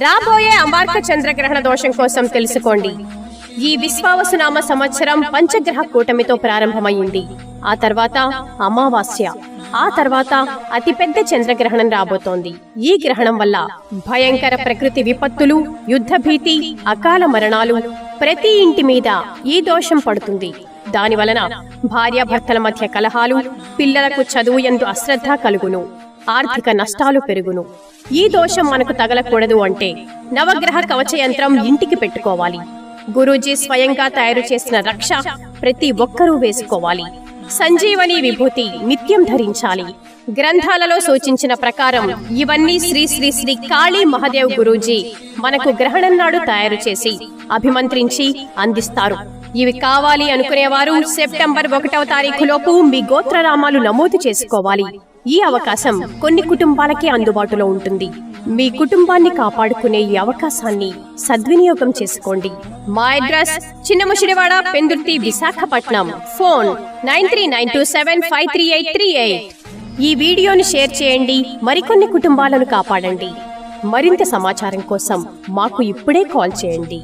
రాబోయే అమార్క చంద్రగ్రహణ దోషం కోసం తెలుసుకోండి. ఈ విశ్వావసునామ సంవత్సరం పంచగ్రహ కూటమితో ప్రారంభమైంది. ఆ తర్వాత అమావాస్య, ఆ తర్వాత అతిపెద్ద చంద్రగ్రహణం రాబోతోంది. ఈ గ్రహణం వల్ల భయంకర ప్రకృతి విపత్తులు, యుద్ధ భీతి, అకాల మరణాలు ప్రతి ఇంటి మీద ఈ దోషం పడుతుంది. దాని వలన భార్యాభర్తల మధ్య కలహాలు, పిల్లలకు చదువు యందు అశ్రద్ధ కలుగును, ఆర్థిక నష్టాలు పెరుగును. ఈ దోషం మనకు తగలకూడదు అంటే నవగ్రహ కవచ యంత్రం ఇంటికి పెట్టుకోవాలి. గురూజీ స్వయంగా తయారు చేసిన రక్ష ప్రతి ఒక్కరూ వేసుకోవాలి. సంజీవని విభూతి నిత్యం ధరించాలి. గ్రంథాలలో సూచించిన ప్రకారం ఇవన్నీ శ్రీ శ్రీ శ్రీ కాళీ మహాదేవ్ గురూజీ మనకు గ్రహణం నాడు తయారు చేసి అభిమంత్రించి అందిస్తారు. ఇవి కావాలి అనుకునేవారు సెప్టెంబర్ 1వ తారీఖులోపు మీ గోత్రనామాలు నమోదు చేసుకోవాలి. ఈ అవకాశం కొన్ని కుటుంబాలకే అందుబాటులో ఉంటుంది. మీ కుటుంబాన్ని కాపాడుకునే ఈ అవకాశాన్ని సద్వినియోగం చేసుకోండి. మా అడ్రస్ చిన్నముషిడివాడ, పెందుర్తి, విశాఖపట్నం. ఫోన్ 9392753838. ఈ వీడియోను షేర్ చేయండి. మరికొన్ని కుటుంబాలను కాపాడండి. మరింత సమాచారం కోసం మాకు ఇప్పుడే కాల్ చేయండి.